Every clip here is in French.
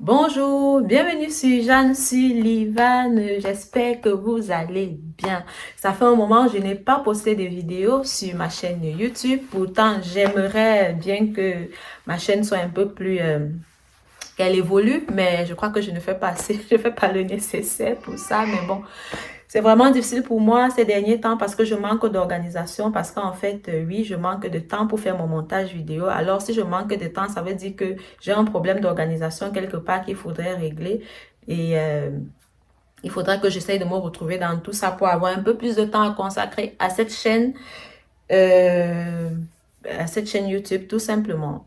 Bonjour, bienvenue sur Jeanne Sullivan. J'espère que vous allez bien. Ça fait un moment que je n'ai pas posté de vidéos sur ma chaîne YouTube. Pourtant, j'aimerais bien que ma chaîne soit un peu plus... qu'elle évolue, mais je crois que je ne fais pas assez, je fais pas le nécessaire pour ça. Mais bon, c'est vraiment difficile pour moi ces derniers temps parce que je manque d'organisation, parce qu'en fait, oui, je manque de temps pour faire mon montage vidéo. Alors, si je manque de temps, ça veut dire que j'ai un problème d'organisation quelque part qu'il faudrait régler. Et il faudrait que j'essaye de me retrouver dans tout ça pour avoir un peu plus de temps à consacrer euh, à cette chaîne YouTube, tout simplement.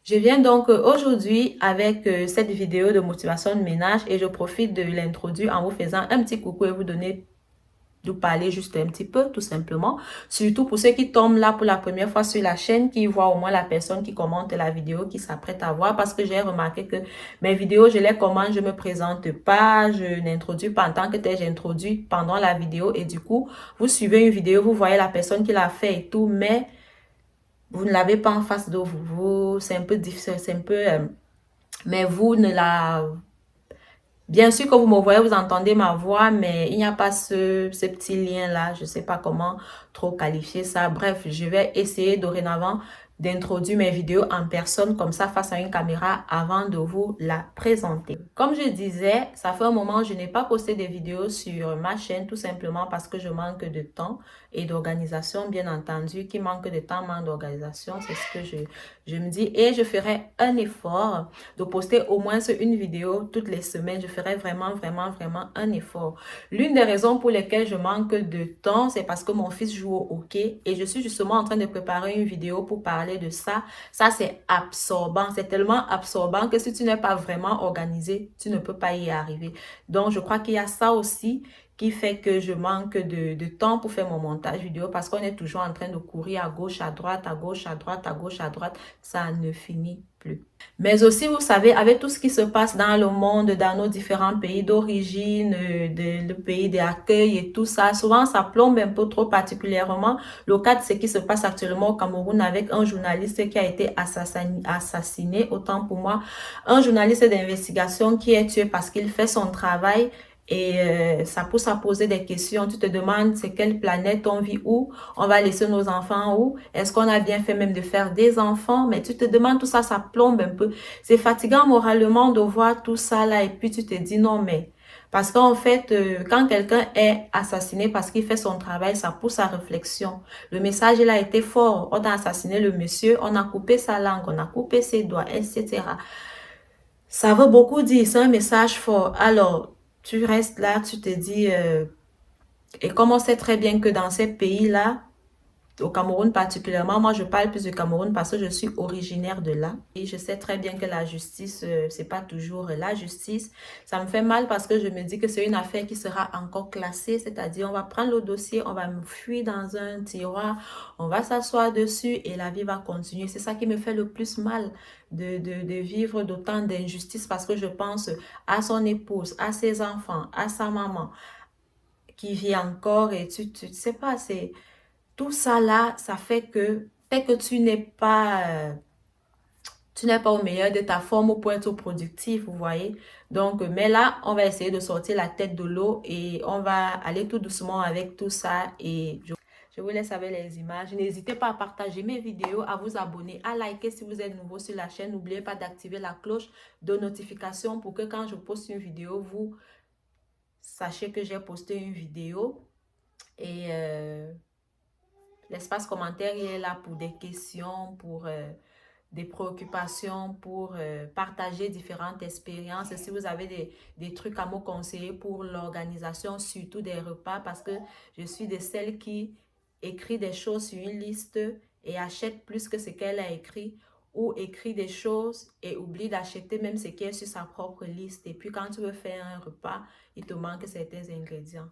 Je viens donc aujourd'hui avec cette vidéo de motivation de ménage et je profite de l'introduire en vous faisant un petit coucou et vous parler juste un petit peu, tout simplement. Surtout pour ceux qui tombent là pour la première fois sur la chaîne, qui voient au moins la personne qui commente la vidéo, qui s'apprête à voir, parce que j'ai remarqué que mes vidéos, je les commente, je me présente pas, je n'introduis pas en tant que tel, j'introduis pendant la vidéo et du coup, vous suivez une vidéo, vous voyez la personne qui l'a fait et tout, mais vous ne l'avez pas en face de vous, c'est un peu difficile, c'est un peu... mais vous ne la... Bien sûr que vous me voyez, vous entendez ma voix, mais il n'y a pas ce petit lien-là. Je ne sais pas comment trop qualifier ça. Bref, je vais essayer dorénavant d'introduire mes vidéos en personne, comme ça, face à une caméra, avant de vous la présenter. Comme je disais, ça fait un moment que je n'ai pas posté des vidéos sur ma chaîne, tout simplement parce que je manque de temps et d'organisation, bien entendu. Qui manque de temps, manque d'organisation, c'est ce que je me dis. Et je ferai un effort de poster au moins une vidéo toutes les semaines. Je ferai vraiment un effort. L'une des raisons pour lesquelles je manque de temps, c'est parce que mon fils joue au hockey et je suis justement en train de préparer une vidéo pour parler de ça. Ça, c'est absorbant. C'est tellement absorbant que si tu n'es pas vraiment organisé, tu ne peux pas y arriver. Donc, je crois qu'il y a ça aussi qui fait que je manque de temps pour faire mon montage vidéo parce qu'on est toujours en train de courir à gauche, à droite, à gauche, à droite, à gauche, à droite. Ça ne finit plus. Mais aussi, vous savez, avec tout ce qui se passe dans le monde, dans nos différents pays d'origine, le pays d'accueil et tout ça, souvent ça plombe un peu trop, particulièrement le cas de ce qui se passe actuellement au Cameroun avec un journaliste qui a été assassiné, autant pour moi, un journaliste d'investigation qui est tué parce qu'il fait son travail. Et ça pousse à poser des questions. Tu te demandes c'est quelle planète on vit où, on va laisser nos enfants où, est-ce qu'on a bien fait même de faire des enfants, mais tu te demandes tout ça, ça plombe un peu. C'est fatigant moralement de voir tout ça là et puis tu te dis non mais, parce qu'en fait, quand quelqu'un est assassiné parce qu'il fait son travail, ça pousse à réflexion. Le message, il a été fort. On a assassiné le monsieur, on a coupé sa langue, on a coupé ses doigts, etc. Ça veut beaucoup dire, c'est un message fort. Alors, tu restes là, tu te dis, et comme on sait très bien que dans ces pays-là, au Cameroun particulièrement, moi je parle plus du Cameroun parce que je suis originaire de là. Et je sais très bien que la justice, c'est pas toujours la justice. Ça me fait mal parce que je me dis que c'est une affaire qui sera encore classée, c'est-à-dire on va prendre le dossier, on va me fuir dans un tiroir, on va s'asseoir dessus et la vie va continuer. C'est ça qui me fait le plus mal de vivre d'autant d'injustice parce que je pense à son épouse, à ses enfants, à sa maman qui vit encore et tu sais pas, c'est... Tout ça là, ça fait que tu n'es pas au meilleur de ta forme pour être productif, vous voyez. Donc, mais là, on va essayer de sortir la tête de l'eau et on va aller tout doucement avec tout ça. Et je vous laisse avec les images. N'hésitez pas à partager mes vidéos, à vous abonner, à liker si vous êtes nouveau sur la chaîne. N'oubliez pas d'activer la cloche de notification pour que quand je poste une vidéo, vous sachiez que j'ai posté une vidéo. Et... l'espace commentaire, il est là pour des questions, pour des préoccupations, pour partager différentes expériences. Si vous avez des trucs à me conseiller pour l'organisation, surtout des repas, parce que je suis de celles qui écrit des choses sur une liste et achète plus que ce qu'elle a écrit, ou écrit des choses et oublie d'acheter même ce qui est sur sa propre liste. Et puis quand tu veux faire un repas, il te manque certains ingrédients.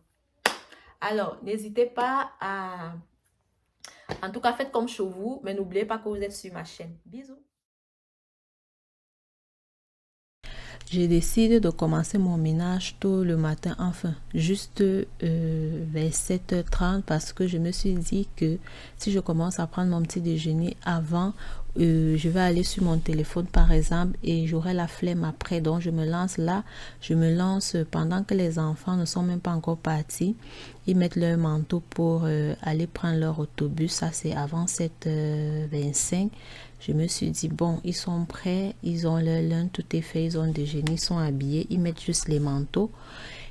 Alors, n'hésitez pas à... En tout cas, faites comme chez vous, mais n'oubliez pas que vous êtes sur ma chaîne. Bisous. Je décide de commencer mon ménage tôt le matin, enfin, juste vers 7h30 parce que je me suis dit que si je commence à prendre mon petit déjeuner avant, je vais aller sur mon téléphone par exemple et j'aurai la flemme après. Donc je me lance là, je me lance pendant que les enfants ne sont même pas encore partis. Ils mettent leur manteau pour aller prendre leur autobus. Ça c'est avant 7h25. Je me suis dit bon, ils sont prêts, ils ont leur lunch, tout est fait, ils ont déjeuné, ils sont habillés, ils mettent juste les manteaux.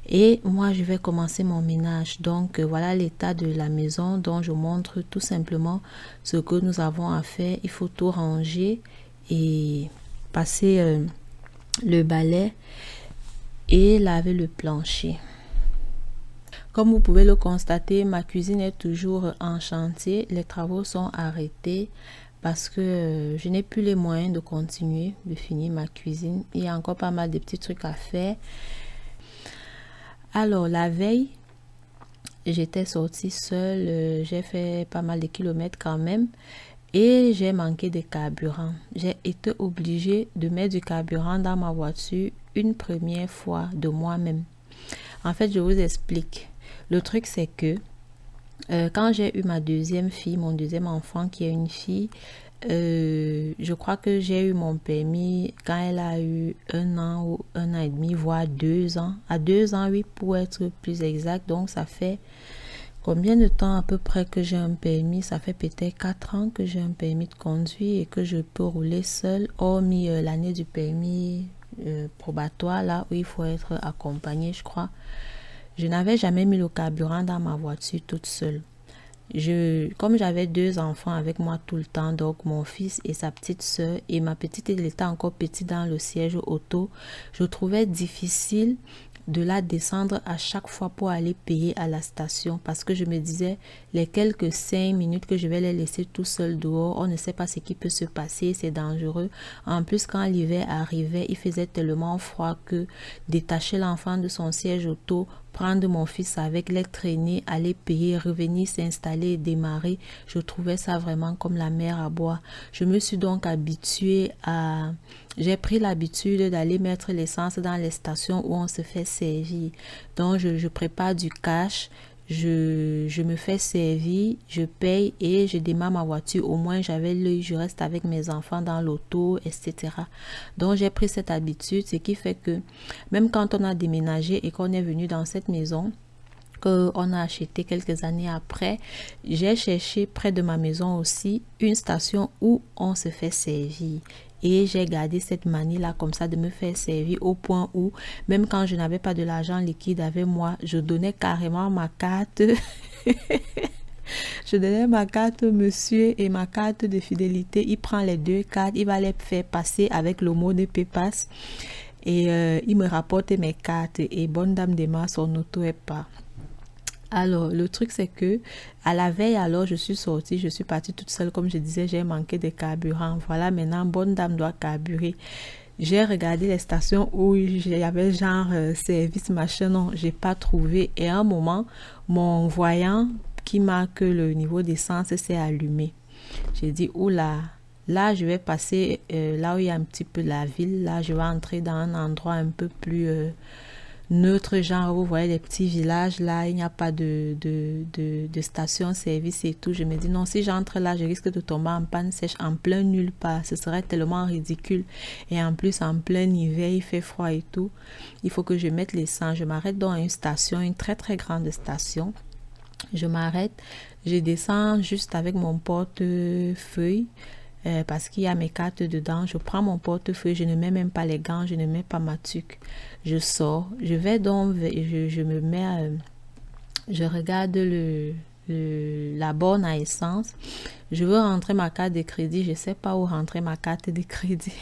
Et moi, je vais commencer mon ménage. Donc, voilà l'état de la maison dont je montre tout simplement ce que nous avons à faire. Il faut tout ranger et passer le balai et laver le plancher. Comme vous pouvez le constater, ma cuisine est toujours en chantier. Les travaux sont arrêtés parce que je n'ai plus les moyens de continuer de finir ma cuisine. Il y a encore pas mal de petits trucs à faire. Alors, la veille, j'étais sortie seule, j'ai fait pas mal de kilomètres quand même et j'ai manqué de carburant. J'ai été obligée de mettre du carburant dans ma voiture une première fois de moi-même. En fait, je vous explique. Le truc, c'est que quand j'ai eu ma deuxième fille, mon deuxième enfant qui est une fille, je crois que j'ai eu mon permis quand elle a eu 1 an ou 1 an et demi, voire 2 ans. À 2 ans, oui, pour être plus exact. Donc, ça fait combien de temps à peu près que j'ai un permis? Ça fait peut-être 4 ans que j'ai un permis de conduire et que je peux rouler seule, hormis l'année du permis probatoire, là où il faut être accompagné, je crois. Je n'avais jamais mis le carburant dans ma voiture toute seule. Comme j'avais 2 enfants avec moi tout le temps, donc mon fils et sa petite soeur, et ma petite, elle était encore petite dans le siège auto, je trouvais difficile de la descendre à chaque fois pour aller payer à la station parce que je me disais les quelques 5 minutes que je vais les laisser tout seuls dehors, on ne sait pas ce qui peut se passer, c'est dangereux. En plus, quand l'hiver arrivait, il faisait tellement froid que détacher l'enfant de son siège auto, prendre mon fils avec, les traîner, aller payer, revenir s'installer et démarrer, je trouvais ça vraiment comme la mer à boire. Je me suis donc habituée à... J'ai pris l'habitude d'aller mettre l'essence dans les stations où on se fait servir. Donc, je prépare du cash, je me fais servir, je paye et je démarre ma voiture. Au moins, j'avais l'œil, je reste avec mes enfants dans l'auto, etc. Donc, j'ai pris cette habitude, ce qui fait que même quand on a déménagé et qu'on est venu dans cette maison, qu'on a acheté quelques années après, j'ai cherché près de ma maison aussi une station où on se fait servir. Et j'ai gardé cette manie-là comme ça de me faire servir au point où, même quand je n'avais pas de l'argent liquide avec moi, je donnais carrément ma carte. Je donnais ma carte au monsieur et ma carte de fidélité. Il prend les 2 cartes, il va les faire passer avec le mot de PayPass. Et il me rapporte mes cartes et bonne dame démarre son auto et part. Alors, le truc, c'est que à la veille, alors, je suis sortie, je suis partie toute seule. Comme je disais, j'ai manqué de carburant. Voilà, maintenant, bonne dame doit carburer. J'ai regardé les stations où il y avait genre service machin. Non, j'ai pas trouvé. Et à un moment, mon voyant qui marque le niveau d'essence s'est allumé. J'ai dit, oula, là, je vais passer là où il y a un petit peu la ville. Là, je vais entrer dans un endroit un peu plus... neutre, genre vous voyez les petits villages là, il n'y a pas de station-service et tout. Je me dis non, si j'entre là, je risque de tomber en panne sèche en plein nulle part. Ce serait tellement ridicule. Et en plus, en plein hiver, il fait froid et tout. Il faut que je mette l'essence. Je m'arrête dans une station, une très très grande station. Je m'arrête, je descends juste avec mon portefeuille. Parce qu'il y a mes cartes dedans, je prends mon portefeuille, je ne mets même pas les gants, je ne mets pas ma tuque. Je sors, je vais donc, je me mets, je regarde la borne à essence. Je veux rentrer ma carte de crédit, je ne sais pas où rentrer ma carte de crédit.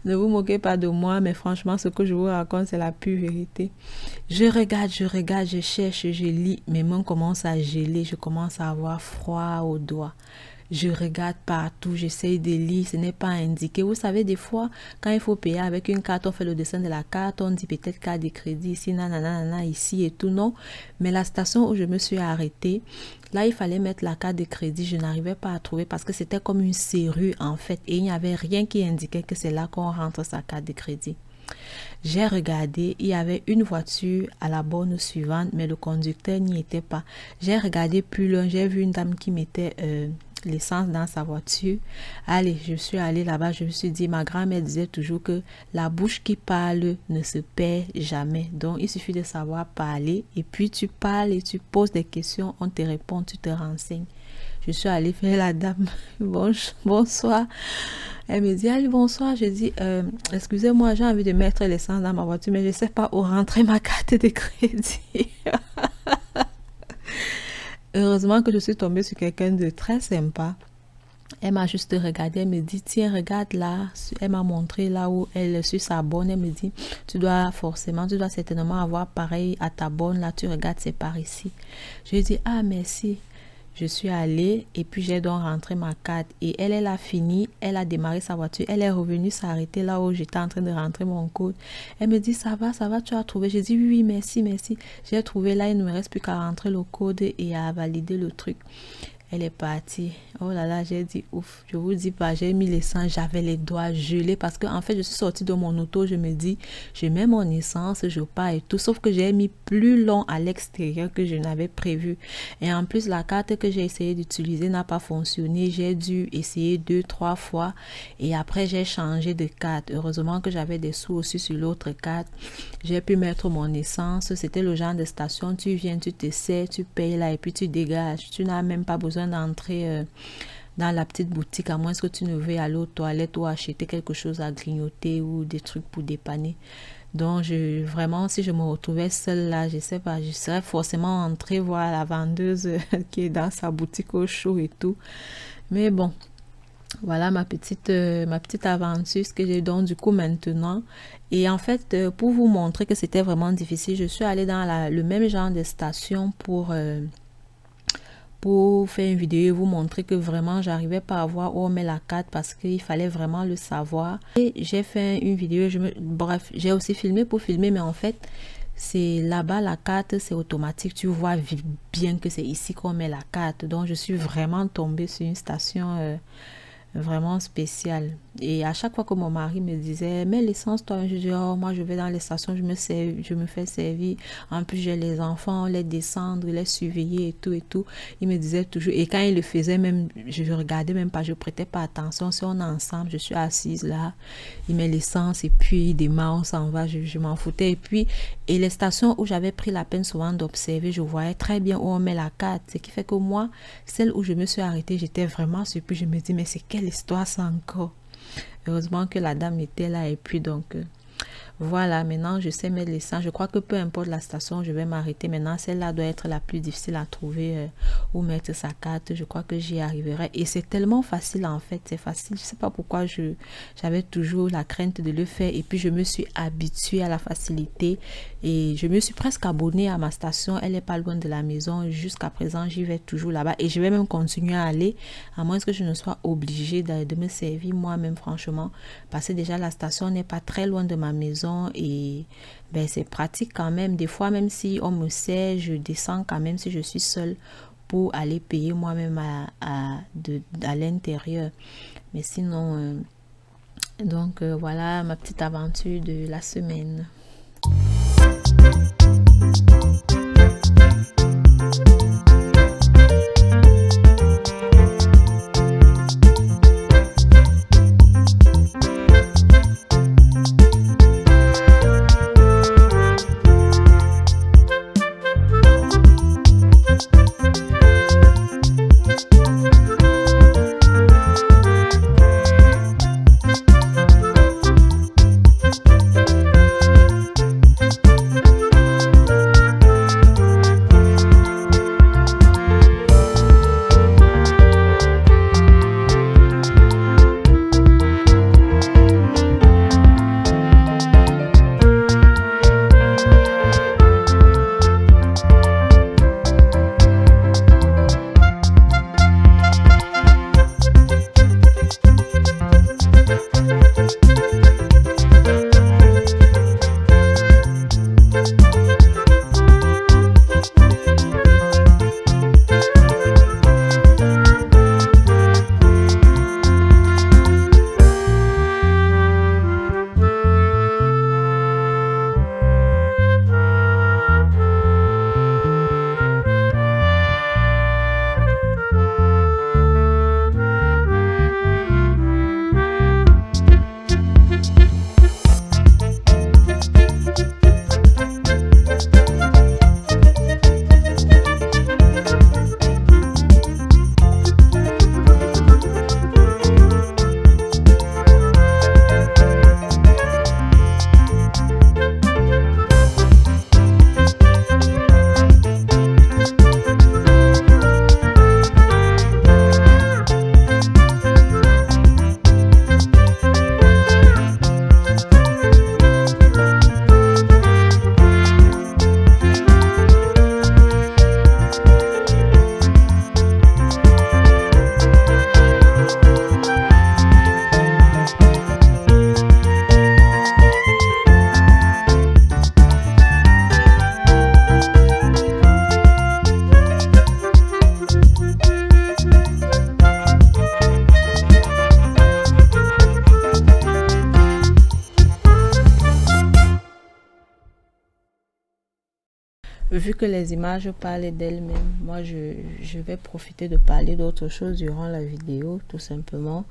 Ne vous moquez pas de moi, mais franchement, ce que je vous raconte, c'est la pure vérité. Je regarde, je cherche, je lis. Mes mains commencent à geler, je commence à avoir froid aux doigts. Je regarde partout, j'essaye de lire, ce n'est pas indiqué. Vous savez, des fois, quand il faut payer avec une carte, on fait le dessin de la carte, on dit peut-être carte de crédit ici, nanana, ici et tout, non. Mais la station où je me suis arrêtée, là, il fallait mettre la carte de crédit, je n'arrivais pas à trouver parce que c'était comme une serrure en fait. Et il n'y avait rien qui indiquait que c'est là qu'on rentre sa carte de crédit. J'ai regardé, il y avait une voiture à la borne suivante, mais le conducteur n'y était pas. J'ai regardé plus loin, j'ai vu une dame qui mettait l'essence dans sa voiture. Allez, je suis allée là-bas, je me suis dit, ma grand-mère disait toujours que la bouche qui parle ne se perd jamais. Donc, il suffit de savoir parler et puis tu parles et tu poses des questions, on te répond, tu te renseignes. Je suis allée faire la dame, bonsoir. Elle me dit, allez, bonsoir. Je dis, excusez-moi, j'ai envie de mettre l'essence dans ma voiture, mais je ne sais pas où rentrer ma carte de crédit. Heureusement que je suis tombée sur quelqu'un de très sympa. Elle m'a juste regardé, elle me dit, tiens, regarde là. Elle m'a montré là où elle, sur sa borne, elle me dit, tu dois certainement avoir pareil à ta borne, là, tu regardes, c'est par ici. Je lui ai dit, ah, merci. Je suis allée et puis j'ai donc rentré ma carte et elle a fini, elle a démarré sa voiture, elle est revenue s'arrêter là où j'étais en train de rentrer mon code. Elle me dit, ça va, tu as trouvé? J'ai dit, oui, merci. J'ai trouvé là, il ne me reste plus qu'à rentrer le code et à valider le truc. Elle est partie. Oh là là, j'ai dit ouf. Je vous dis pas, j'ai mis l'essence, j'avais les doigts gelés parce que en fait, je suis sortie de mon auto, je me dis, je mets mon essence, je pars et tout. Sauf que j'ai mis plus long à l'extérieur que je n'avais prévu. Et en plus, la carte que j'ai essayé d'utiliser n'a pas fonctionné. J'ai dû essayer 2-3 fois et après, j'ai changé de carte. Heureusement que j'avais des sous aussi sur l'autre carte. J'ai pu mettre mon essence. C'était le genre de station. Tu viens, tu t'essaies, tu payes là et puis tu dégages. Tu n'as même pas besoin d'entrer dans la petite boutique à moins que tu ne veuilles aller aux toilettes ou acheter quelque chose à grignoter ou des trucs pour dépanner. Donc vraiment, si je me retrouvais seule là, je sais pas, je serais forcément entrée voir la vendeuse qui est dans sa boutique au chaud et tout. Mais bon, voilà ma petite aventure, ce que j'ai donc du coup maintenant. Et en fait, pour vous montrer que c'était vraiment difficile, je suis allée dans le même genre de station pour faire une vidéo et vous montrer que vraiment j'arrivais pas à voir où on met la carte parce qu'il fallait vraiment le savoir. Et j'ai fait une vidéo, bref, j'ai aussi filmé pour filmer, mais en fait c'est là-bas la carte, c'est automatique, tu vois bien que c'est ici qu'on met la carte. Donc je suis vraiment tombée sur une station vraiment spéciale. Et à chaque fois que mon mari me disait, mets l'essence toi, je dis, oh, moi je vais dans les stations, je me fais servir. En plus j'ai les enfants, les descendre, les surveiller et tout. Il me disait toujours, et quand il le faisait même, je regardais même pas, je prêtais pas attention. Si on est ensemble, je suis assise là, il met l'essence et puis il démarre, on s'en va, je m'en foutais. Et les stations où j'avais pris la peine souvent d'observer, je voyais très bien où on met la carte. Ce qui fait que moi, celle où je me suis arrêtée, j'étais vraiment surprise. Je me dis, mais c'est quelle histoire ça encore? Heureusement que la dame était là et puis donc voilà, maintenant je sais mettre l'essence. Je crois que peu importe la station, je vais m'arrêter. Maintenant, celle-là doit être la plus difficile à trouver où mettre sa carte. Je crois que j'y arriverai. Et c'est tellement facile en fait. C'est facile. Je sais pas pourquoi j'avais toujours la crainte de le faire. Et puis je me suis habituée à la facilité. Et je me suis presque abonnée à ma station. Elle est pas loin de la maison. Jusqu'à présent, j'y vais toujours là-bas. Et je vais même continuer à aller. À moins que je ne sois obligée de me servir moi-même franchement. Parce que déjà la station n'est pas très loin de ma maison. Et ben, c'est pratique quand même. Des fois, même si on me sert, je descends quand même si je suis seule pour aller payer moi-même à l'intérieur. Mais sinon, donc voilà ma petite aventure de la semaine. vu que les images parlent d'elles-mêmes, moi je vais profiter de parler d'autre chose durant la vidéo, tout simplement.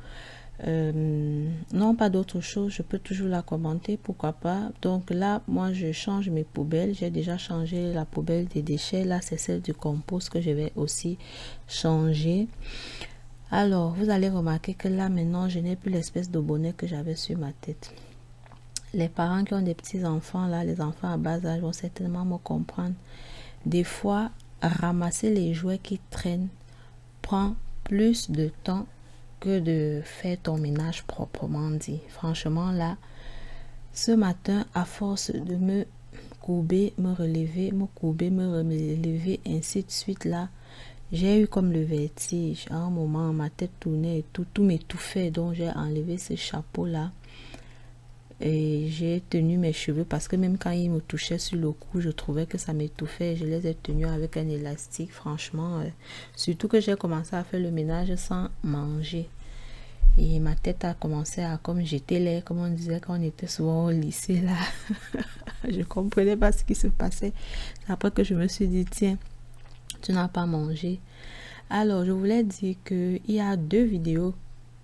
Non, pas d'autre chose, je peux toujours la commenter, pourquoi pas. Donc là, moi je change mes poubelles. J'ai déjà changé la poubelle des déchets. Là, c'est celle du compost que je vais aussi changer. Alors, vous allez remarquer que là, maintenant, je n'ai plus l'espèce de bonnet que j'avais sur ma tête. Les parents qui ont des petits-enfants, là, les enfants à bas âge vont certainement me comprendre. Des fois, ramasser les jouets qui traînent prend plus de temps que de faire ton ménage proprement dit. Franchement, là, ce matin, à force de me courber, me relever, me courber, me relever, ainsi de suite, là, j'ai eu comme le vertige. À un moment, ma tête tournait et tout m'étouffait. Donc, j'ai enlevé ce chapeau-là. Et j'ai tenu mes cheveux parce que même quand ils me touchaient sur le cou, je trouvais que ça m'étouffait. Je les ai tenus avec un élastique, franchement. Surtout que j'ai commencé à faire le ménage sans manger. Et ma tête a commencé à comme jeter l'air, comme on disait quand on était souvent au lycée là. Je comprenais pas ce qui se passait. Après que je me suis dit, tiens, tu n'as pas mangé. Alors, je voulais dire qu'il y a 2 vidéos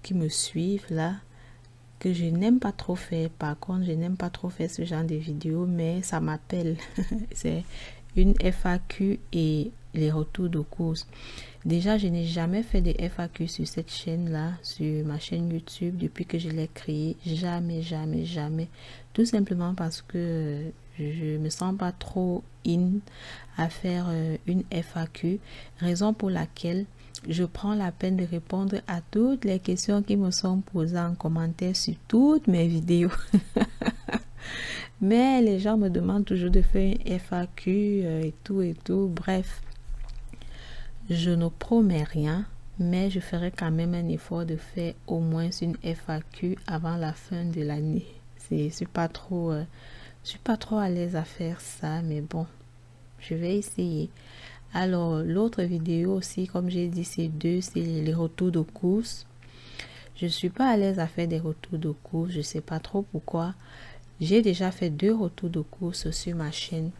qui me suivent là, que je n'aime pas trop faire. Par contre, je n'aime pas trop faire ce genre de vidéos, mais ça m'appelle. C'est une FAQ et les retours de course. Déjà, je n'ai jamais fait de FAQ sur cette chaîne-là, sur ma chaîne YouTube, depuis que je l'ai créée. Jamais, jamais, jamais. Tout simplement parce que je me sens pas trop in à faire une FAQ. Raison pour laquelle je prends la peine de répondre à toutes les questions qui me sont posées en commentaire sur toutes mes vidéos. Mais les gens me demandent toujours de faire une FAQ et tout. Bref, je ne promets rien, mais je ferai quand même un effort de faire au moins une FAQ avant la fin de l'année. Je suis pas trop à l'aise à faire ça, mais bon, je vais essayer. Alors, l'autre vidéo aussi, comme j'ai dit, c'est les retours de course. Je suis pas à l'aise à faire des retours de course, je sais pas trop pourquoi. J'ai déjà fait 2 retours de course sur ma chaîne.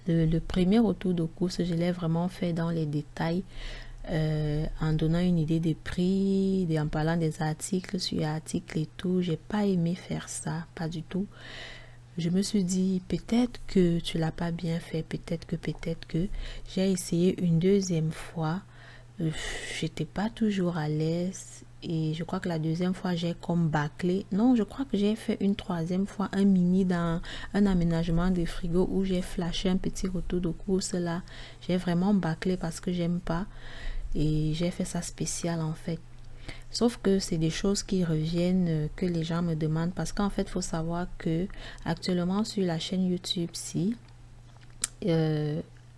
Le premier retour de course, je l'ai vraiment fait dans les détails, en donnant une idée des prix, en parlant des articles sur articles et tout. J'ai pas aimé faire ça, pas du tout. Je me suis dit, peut-être que tu l'as pas bien fait, peut-être que. J'ai essayé une 2e fois. J'étais pas toujours à l'aise. Et je crois que la 2e fois, j'ai comme bâclé. Non, je crois que j'ai fait une 3e fois un mini dans un aménagement de frigo où j'ai flashé un petit retour de course là. J'ai vraiment bâclé parce que j'aime pas. Et j'ai fait ça spécial en fait. Sauf que c'est des choses qui reviennent, que les gens me demandent. Parce qu'en fait, il faut savoir que actuellement sur la chaîne YouTube,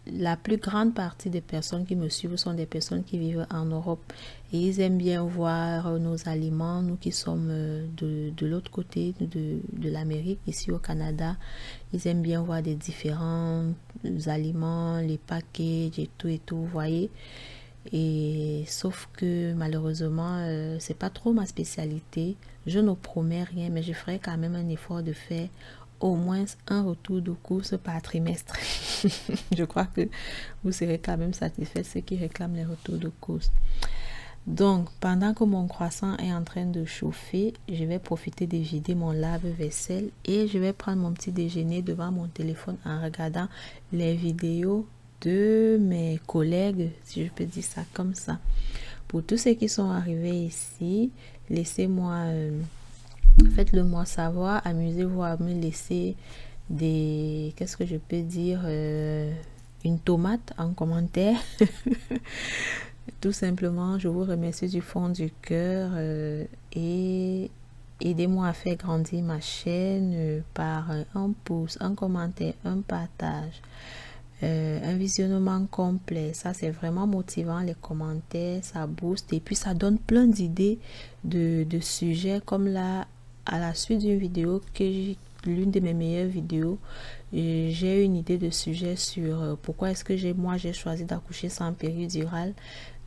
la plus grande partie des personnes qui me suivent sont des personnes qui vivent en Europe. Et ils aiment bien voir nos aliments, nous qui sommes de l'autre côté de l'Amérique, ici au Canada. Ils aiment bien voir des différents aliments, les packages et tout, vous voyez. Et sauf que malheureusement, c'est pas trop ma spécialité. Je ne promets rien, mais je ferai quand même un effort de faire au moins un retour de course par trimestre. Je crois que vous serez quand même satisfait ceux qui réclament les retours de course. Donc, pendant que mon croissant est en train de chauffer, je vais profiter de vider mon lave-vaisselle et je vais prendre mon petit déjeuner devant mon téléphone en regardant les vidéos de mes collègues, si je peux dire ça comme ça. Pour tous ceux qui sont arrivés ici, laissez-moi, faites-le moi savoir, amusez-vous à me laisser qu'est-ce que je peux dire, une tomate en commentaire. Tout simplement, je vous remercie du fond du cœur et aidez-moi à faire grandir ma chaîne par un pouce, un commentaire, un partage. Un visionnement complet, ça c'est vraiment motivant, les commentaires, ça booste et puis ça donne plein d'idées de sujets, comme là à la suite d'une vidéo l'une de mes meilleures vidéos, j'ai une idée de sujet sur pourquoi est-ce que j'ai choisi d'accoucher sans péridurale.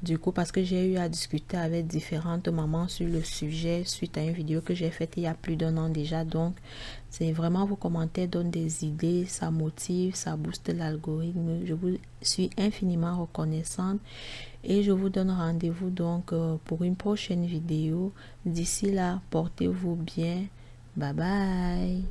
Du coup, parce que j'ai eu à discuter avec différentes mamans sur le sujet suite à une vidéo que j'ai faite il y a plus d'1 an déjà. Donc, c'est vraiment vos commentaires donnent des idées, ça motive, ça booste l'algorithme. Je vous suis infiniment reconnaissante et je vous donne rendez-vous donc pour une prochaine vidéo. D'ici là, portez-vous bien. Bye bye.